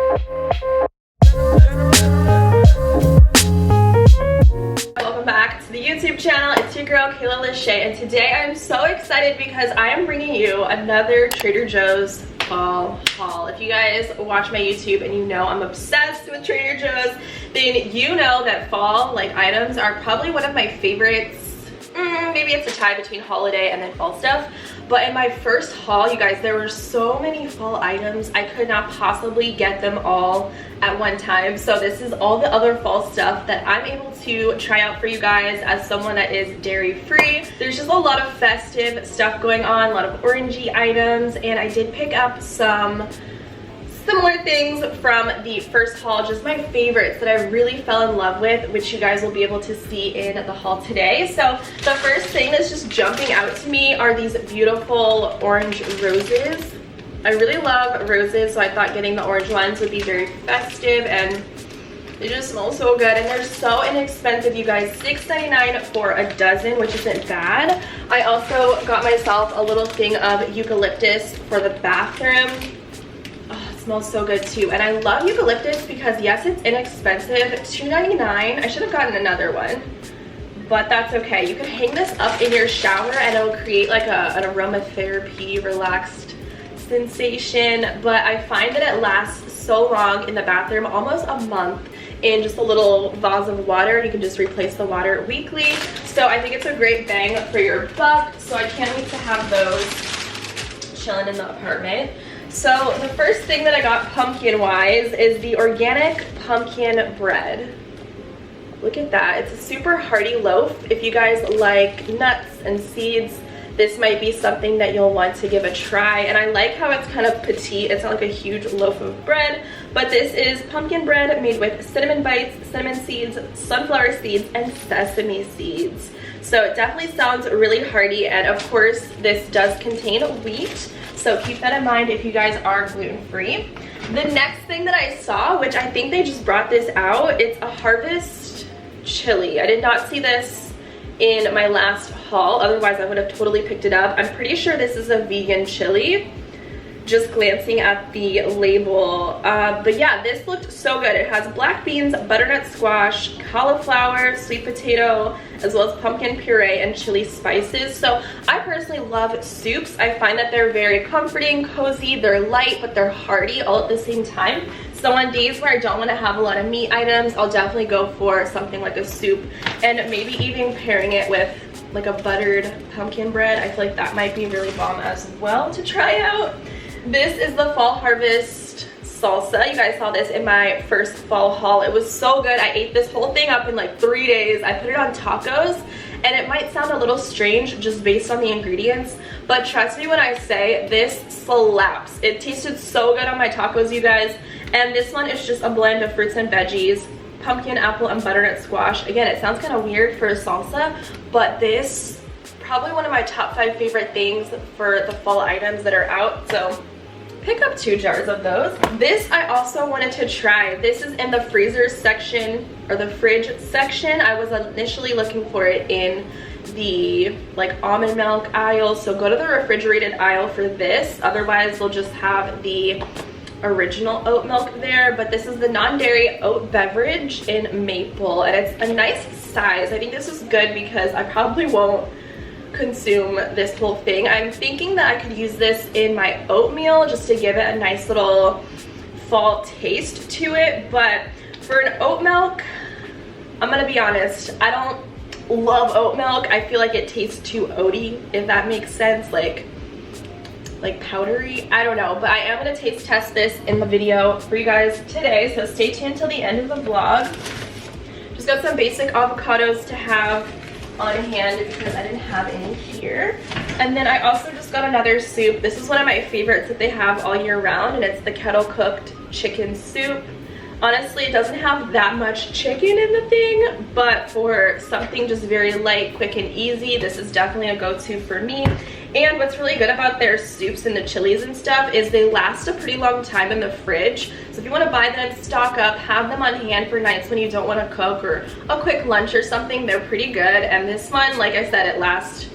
Welcome back to the YouTube channel. It's your girl Kayla Lashae, and today I'm so excited because I am bringing you another Trader Joe's fall haul. If you guys watch my YouTube and you know I'm obsessed with Trader Joe's, then you know that fall items are probably one of my favorites. Maybe it's a tie between holiday and then fall stuff. But in my first haul, you guys, there were so many fall items. I could not possibly get them all at one time. So this is all the other fall stuff that I'm able to try out for you guys as someone that is dairy free. There's just a lot of festive stuff going on, a lot of orangey items, and I did pick up some similar things from the first haul, just my favorites that I really fell in love with, which you guys will be able to see in the haul today. So the first thing that's just jumping out to me are these beautiful orange roses. I really love roses, so I thought getting the orange ones would be very festive, and they just smell so good, and they're so inexpensive, you guys. $6.99 for a dozen, which isn't bad. I also got myself a little thing of eucalyptus for the bathroom. Smells so good too, and I love eucalyptus because yes, it's inexpensive, $2.99. I should have gotten another one, but that's okay. You can hang this up in your shower and it will create like an aromatherapy relaxed sensation. But I find that it lasts so long in the bathroom, almost a month, in just a little vase of water. You can just replace the water weekly, so I think it's a great bang for your buck. So I can't wait to have those chilling in the apartment. So the first thing that I got pumpkin wise is the organic pumpkin bread. Look at that. It's a super hearty loaf. If you guys like nuts and seeds, this might be something that you'll want to give a try. And I like how it's kind of petite. It's not like a huge loaf of bread, but this is pumpkin bread made with cinnamon bites, cinnamon seeds, sunflower seeds, and sesame seeds. So it definitely sounds really hearty, and of course this does contain wheat. So keep that in mind if you guys are gluten-free. The next thing that I saw, which I think they just brought this out, it's a harvest chili. I did not see this in my last haul, otherwise I would have totally picked it up. I'm pretty sure this is a vegan chili, just glancing at the label. But yeah, this looked so good. It has black beans, butternut squash, cauliflower, sweet potato, as well as pumpkin puree and chili spices. So I personally love soups. I find that they're very comforting, cozy, they're light, but they're hearty all at the same time. So on days where I don't want to have a lot of meat items, I'll definitely go for something like a soup, and maybe even pairing it with like a buttered pumpkin bread. I feel like that might be really bomb as well to try out. This is the fall harvest salsa. You guys saw this in my first fall haul. It was so good. I ate this whole thing up in like 3 days. I put it on tacos, and it might sound a little strange just based on the ingredients, but trust me when I say this slaps. It tasted so good on my tacos, you guys. And this one is just a blend of fruits and veggies, pumpkin, apple, and butternut squash. Again, it sounds kind of weird for a salsa, but this probably one of my top 5 favorite things for the fall items that are out. So pick up 2 jars of those. This I also wanted to try. This is in the freezer section, or the fridge section. I was initially looking for it in the almond milk aisle, so go to the refrigerated aisle for this. Otherwise they'll just have the original oat milk there. But this is the non-dairy oat beverage in maple, and it's a nice size. I think this is good because I probably won't consume this whole thing. I'm thinking that I could use this in my oatmeal just to give it a nice little fall taste to it. But for an oat milk, I'm gonna be honest, I don't love oat milk. I feel like it tastes too oaty, if that makes sense, like powdery. I don't know, but I am gonna taste test this in the video for you guys today, so stay tuned till the end of the vlog. Just got some basic avocados to have on hand because I didn't have any here. And then I also just got another soup. This is one of my favorites that they have all year round, and it's the Kettle cooked chicken soup. Honestly, it doesn't have that much chicken in the thing, but for something just very light, quick, and easy, this is definitely a go-to for me. And what's really good about their soups and the chilies and stuff is they last a pretty long time in the fridge. So if you want to buy them, stock up, have them on hand for nights when you don't want to cook or a quick lunch or something. They're pretty good. And this one, like I said, it lasts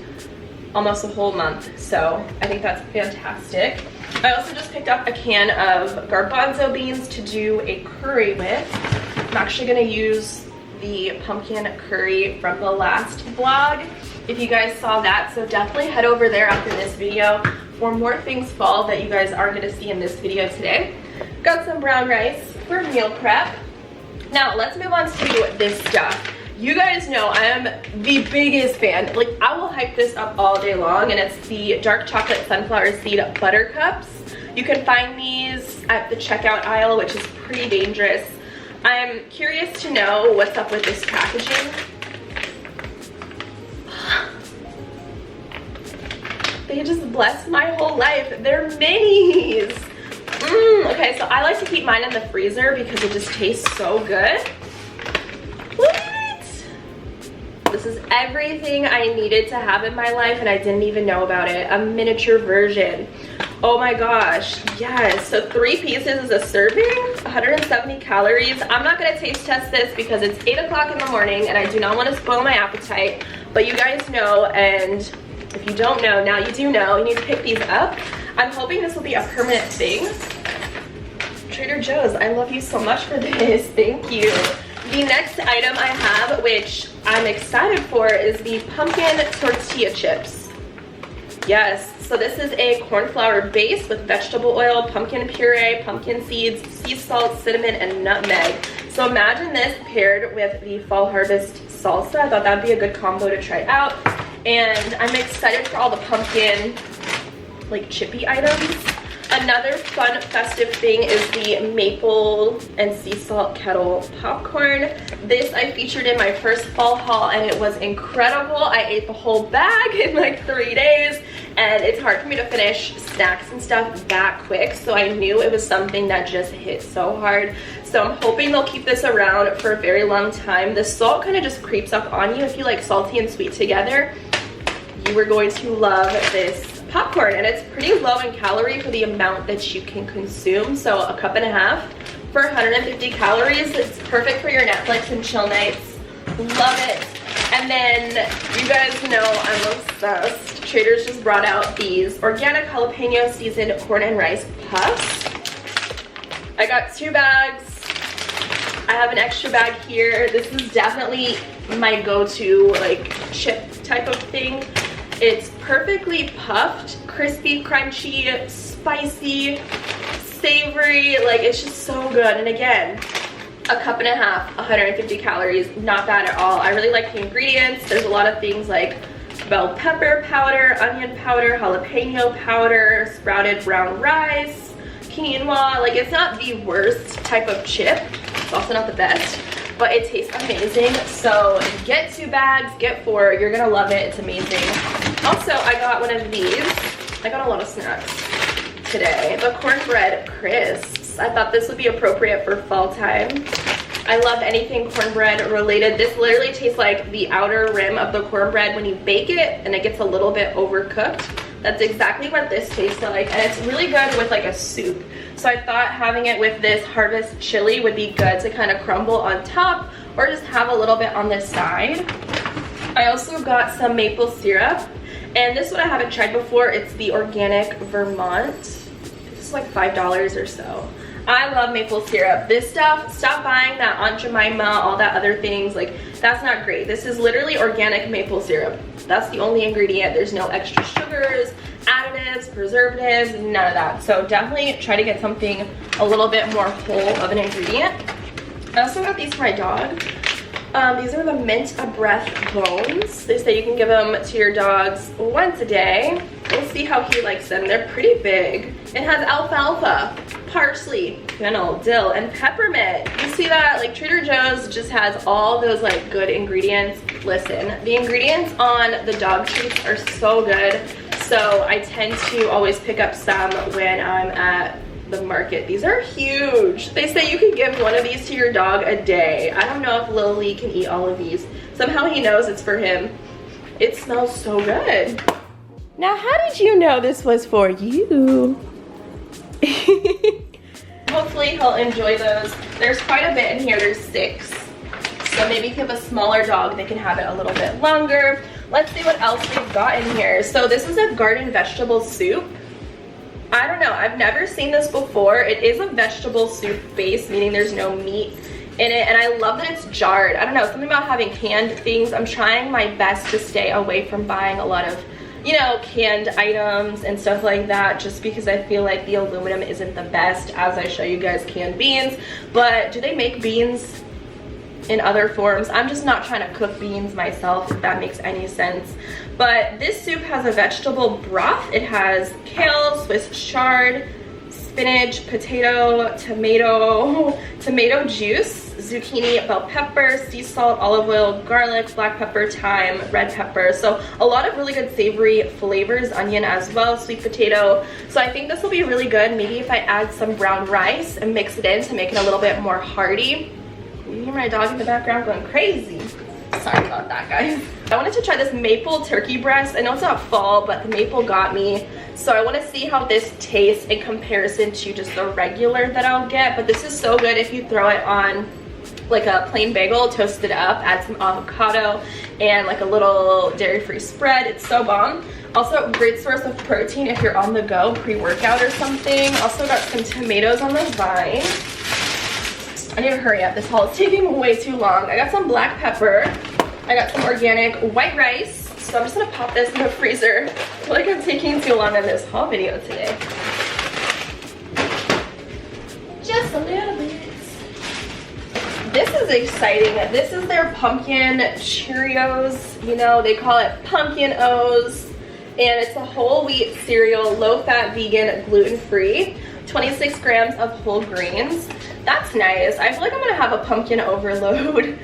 almost a whole month. So I think that's fantastic. I also just picked up a can of garbanzo beans to do a curry with. I'm actually gonna use the pumpkin curry from the last vlog, if you guys saw that. So definitely head over there after this video for more things fall that you guys are gonna see in this video today. Got some brown rice for meal prep. Now let's move on to this stuff. You guys know I am the biggest fan, like I will hype this up all day long, and it's the dark chocolate sunflower seed Buttercups. You can find these at the checkout aisle, which is pretty dangerous. I'm curious to know what's up with this packaging. They just blessed my whole life. They're minis. Okay, so I like to keep mine in the freezer because it just tastes so good. What? This is everything I needed to have in my life and I didn't even know about it. A miniature version. Oh my gosh, yes. So 3 pieces is a serving, 170 calories. I'm not gonna taste test this because it's 8 o'clock in the morning and I do not want to spoil my appetite. But you guys know, and if you don't know, now you do know, you need to pick these up. I'm hoping this will be a permanent thing. Trader Joe's, I love you so much for this, thank you. The next item I have, which I'm excited for, is the pumpkin tortilla chips. Yes, so this is a corn flour base with vegetable oil, pumpkin puree, pumpkin seeds, sea salt, cinnamon, and nutmeg. So imagine this paired with the fall harvest salsa. I thought that'd be a good combo to try out. And I'm excited for all the pumpkin, like, chippy items. Another fun festive thing is the maple and sea salt kettle popcorn. This I featured in my first fall haul and it was incredible. I ate the whole bag in like 3 days, and it's hard for me to finish snacks and stuff that quick, so I knew it was something that just hit so hard. So I'm hoping they'll keep this around for a very long time. The salt kind of just creeps up on you. If you like salty and sweet together, you are going to love this popcorn, and it's pretty low in calorie for the amount that you can consume. So a cup and a half for 150 calories. It's perfect for your Netflix and chill nights. Love it. And then you guys know I'm obsessed. Trader's just brought out these organic jalapeno seasoned corn and rice puffs. I got 2 bags. I have an extra bag here. This is definitely my go-to like chip type of thing. It's perfectly puffed, crispy, crunchy, spicy, savory, like it's just so good. And again, a cup and a half, 150 calories, not bad at all. I really like the ingredients. There's a lot of things like bell pepper powder, onion powder, jalapeno powder, sprouted brown rice, quinoa. Like it's not the worst type of chip. It's also not the best, but it tastes amazing. So get 2 bags, get 4. You're gonna love it. It's amazing. Also, I got one of these. I got a lot of snacks today. The cornbread crisps. I thought this would be appropriate for fall time. I love anything cornbread related. This literally tastes like the outer rim of the cornbread when you bake it and it gets a little bit overcooked. That's exactly what this tastes like, and it's really good with like a soup. So I thought having it with this harvest chili would be good to kind of crumble on top or just have a little bit on this side. I also got some maple syrup, and this one I haven't tried before. It's the organic Vermont. This is like $5 or so. I love maple syrup. This stuff, stop buying that Aunt Jemima, all that other things, like that's not great. This is literally organic maple syrup. That's the only ingredient. There's no extra sugars, additives, preservatives, none of that. So definitely try to get something a little bit more whole of an ingredient. I also got these for my dog. These are the mint a breath bones. They say you can give them to your dogs once a day. We'll see how he likes them. They're pretty big. It has alfalfa, parsley, fennel, dill, and peppermint. You see that? Like Trader Joe's just has all those like good ingredients. Listen, the ingredients on the dog treats are so good. So I tend to always pick up some when I'm at the market. These are huge. They say you can give one of these to your dog a day. I don't know if Lily can eat all of these. Somehow he knows it's for him. It smells so good. Now, how did you know this was for you? Hopefully he'll enjoy those. There's quite a bit in here. There's 6. So maybe if you have a smaller dog, they can have it a little bit longer. Let's see what else they've got in here. So this is a garden vegetable soup. I don't know, I've never seen this before. It is a vegetable soup base, meaning there's no meat in it, and I love that it's jarred. I don't know, something about having canned things. I'm trying my best to stay away from buying a lot of, you know, canned items and stuff like that, just because I feel like the aluminum isn't the best, as I show you guys canned beans. But do they make beans in other forms? I'm just not trying to cook beans myself, if that makes any sense. But this soup has a vegetable broth. It has kale, Swiss chard, spinach, potato, tomato juice, zucchini, bell pepper, sea salt, olive oil, garlic, black pepper, thyme, red pepper. So a lot of really good savory flavors, onion as well, sweet potato. So I think this will be really good. Maybe if I add some brown rice and mix it in to make it a little bit more hearty. You hear my dog in the background going crazy. Sorry about that, guys. I wanted to try this maple turkey breast. I know it's not fall, but the maple got me. So I want to see how this tastes in comparison to just the regular that I'll get. But this is so good if you throw it on like a plain bagel, toast it up, add some avocado and like a little dairy-free spread. It's so bomb. Also, great source of protein if you're on the go, pre-workout or something. Also got some tomatoes on the vine. I need to hurry up. This haul is taking way too long. I got some black pepper. I got some organic white rice. So I'm just gonna pop this in the freezer. I feel like I'm taking too long on this haul video today. Just a little bit. This is exciting. This is their pumpkin Cheerios. You know, they call it pumpkin O's. And it's a whole wheat cereal, low-fat, vegan, gluten-free. 26 grams of whole grains. That's nice. I feel like I'm gonna have a pumpkin overload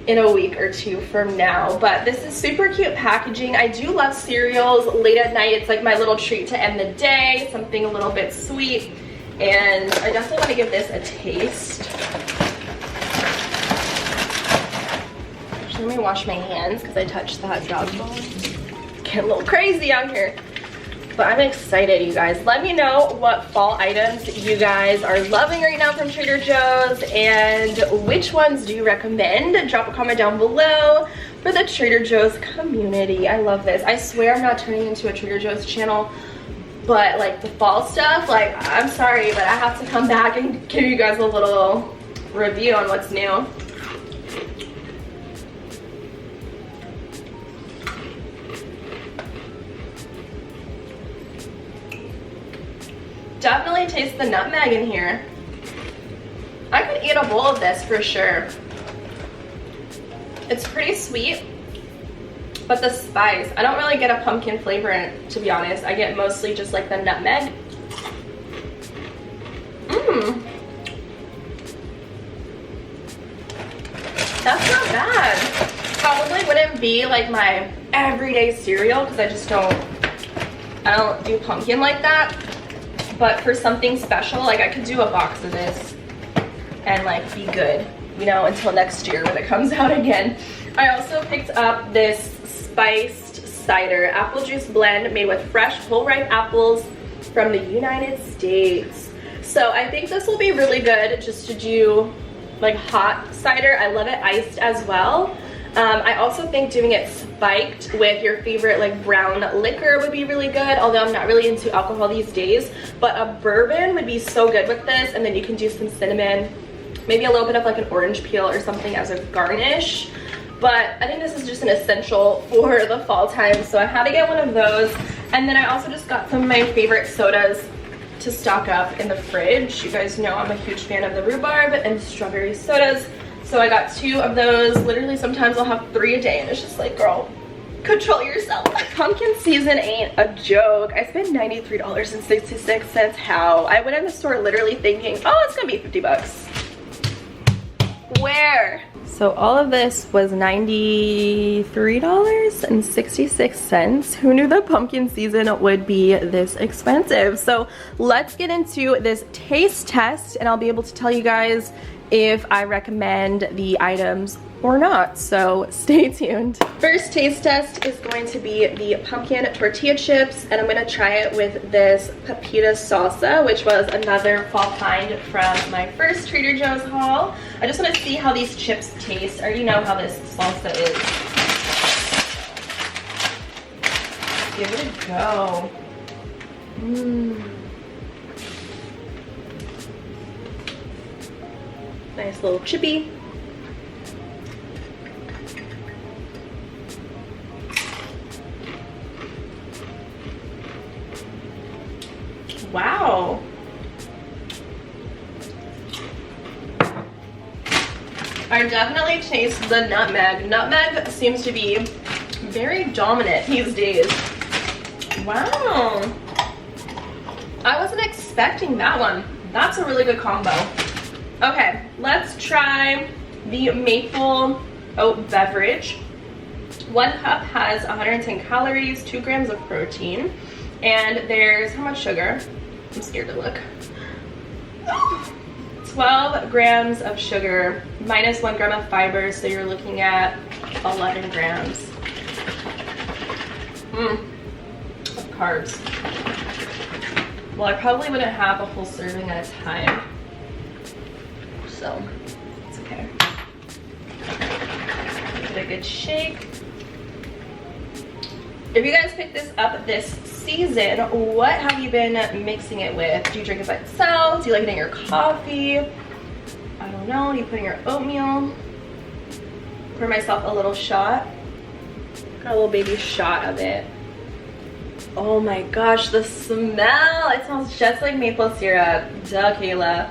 in a week or two from now, but this is super cute packaging. I do love cereals late at night. It's like my little treat to end the day, something a little bit sweet, and I definitely want to give this a taste. Actually, let me wash my hands because I touched that dog bowl. It's getting a little crazy out here. But I'm excited, you guys. Let me know what fall items you guys are loving right now from Trader Joe's and which ones do you recommend. Drop a comment down below for the Trader Joe's community. I love this. I swear I'm not turning into a Trader Joe's channel, but like the fall stuff, like I'm sorry, but I have to come back and give you guys a little review on what's new. Definitely taste the nutmeg in here. I could eat a bowl of this for sure. It's pretty sweet, but the spice, I don't really get a pumpkin flavor in it, to be honest. I get mostly just like the nutmeg. That's not bad. Probably wouldn't be like my everyday cereal because I don't do pumpkin like that. But for something special, like I could do a box of this and like be good, you know, until next year when it comes out again. I also picked up this spiced cider apple juice blend made with fresh whole ripe apples from the United States. So I think this will be really good just to do like hot cider. I love it iced as well. I also think doing it spiked with your favorite like brown liquor would be really good, although I'm not really into alcohol these days. But a bourbon would be so good with this, and then you can do some cinnamon, maybe a little bit of like an orange peel or something as a garnish. But I think this is just an essential for the fall time, so I had to get one of those. And then I also just got some of my favorite sodas to stock up in the fridge. You guys know I'm a huge fan of the rhubarb and strawberry sodas. So I got 2 of those. Literally sometimes I'll have 3 a day and it's just like, girl, control yourself. Pumpkin season ain't a joke. I spent $93.66. How? I went in the store literally thinking, oh, it's gonna be 50 bucks. Where? So all of this was $93.66. Who knew that pumpkin season would be this expensive? So let's get into this taste test and I'll be able to tell you guys if I recommend the items or not, so stay tuned. First taste test is going to be the pumpkin tortilla chips, and I'm gonna try it with this pepita salsa, which was another fall find from my first Trader Joe's haul. I just wanna see how these chips taste. I already know how this salsa is. Give it a go. Nice little chippy. Wow. I definitely taste the nutmeg. Nutmeg seems to be very dominant these days. Wow. I wasn't expecting that one. That's a really good combo. Okay, let's try the maple oat beverage. 1 cup has 110 calories, 2 grams of protein, and there's how much sugar? I'm scared to look. 12 grams of sugar, minus 1 gram of fiber, so you're looking at 11 grams of carbs. Well, I probably wouldn't have a whole serving at a time, so it's okay. Give it a good shake. If you guys picked this up this season, what have you been mixing it with? Do you drink it by itself? Do you like it in your coffee? I don't know. Do you put in your oatmeal? Pour myself a little shot. Got a little baby shot of it. Oh my gosh, the smell! It smells just like maple syrup. Duh, Kayla.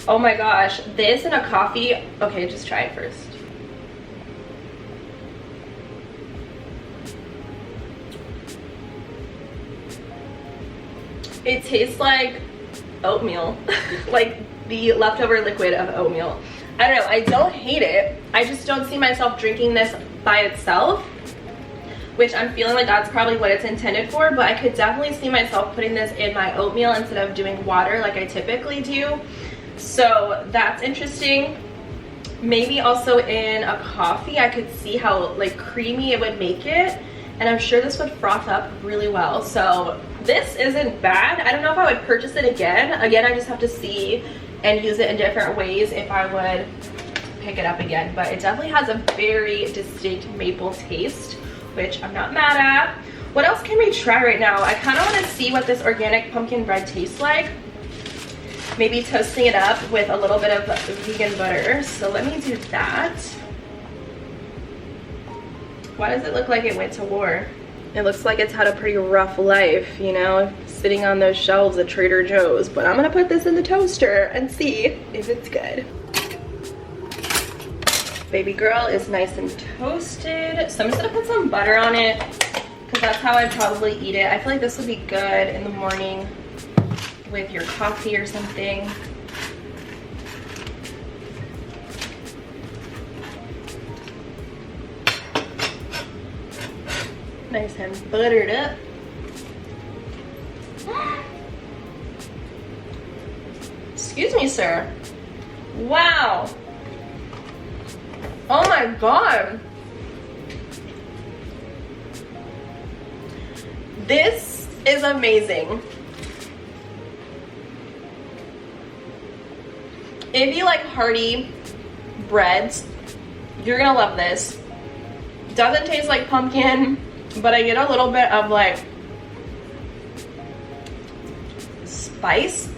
Oh my gosh, this in a coffee. Okay, just try it first. It tastes like oatmeal, like the leftover liquid of oatmeal. I don't know, I don't hate it. I just don't see myself drinking this by itself, which I'm feeling like that's probably what it's intended for, but I could definitely see myself putting this in my oatmeal instead of doing water like I typically do. So that's interesting. Maybe also in a coffee, I could see how like creamy it would make it, and I'm sure this would froth up really well. So this isn't bad. I don't know if I would purchase it again. Again, I just have to see and use it in different ways if I would pick it up again, but it definitely has a very distinct maple taste, which I'm not mad at. What else can we try right now? I kind of want to see what this organic pumpkin bread tastes like. Maybe toasting it up with a little bit of vegan butter. So let me do that. Why does it look like it went to war? It looks like it's had a pretty rough life, you know, sitting on those shelves at Trader Joe's. But I'm gonna put this in the toaster and see if it's good. Baby girl is nice and toasted. So I'm just gonna put some butter on it because that's how I'd probably eat it. I feel like this would be good in the morning with your coffee or something. Nice and buttered up. Excuse me, sir. Wow. Oh my god. This is amazing. If you like hearty breads, you're gonna love this. Doesn't taste like pumpkin, but I get a little bit of like spice,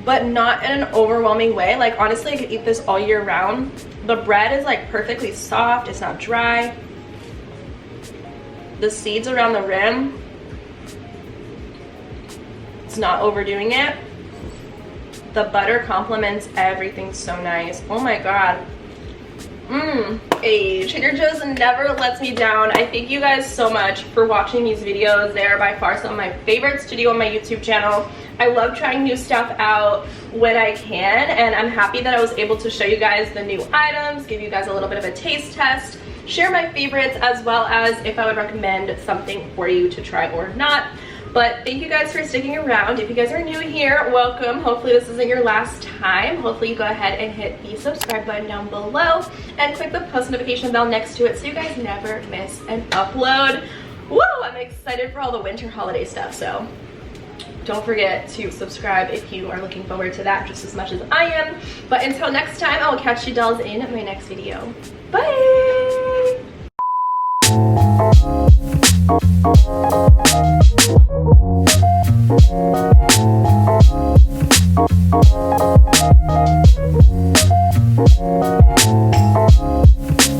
but not in an overwhelming way. Like honestly, I could eat this all year round. The bread is like perfectly soft, it's not dry. The seeds around the rim, it's not overdoing it. The butter complements everything so nice. Oh my god. Hey, Trader Joe's never lets me down. I thank you guys so much for watching these videos. They are by far some of my favorites to do on my YouTube channel. I love trying new stuff out when I can, and I'm happy that I was able to show you guys the new items, give you guys a little bit of a taste test, share my favorites, as well as if I would recommend something for you to try or not. But thank you guys for sticking around. If you guys are new here, welcome. Hopefully this isn't your last time. Hopefully you go ahead and hit the subscribe button down below and click the post notification bell next to it so you guys never miss an upload. Woo! I'm excited for all the winter holiday stuff, so don't forget to subscribe if you are looking forward to that just as much as I am. But until next time, I will catch you dolls in my next video. Bye!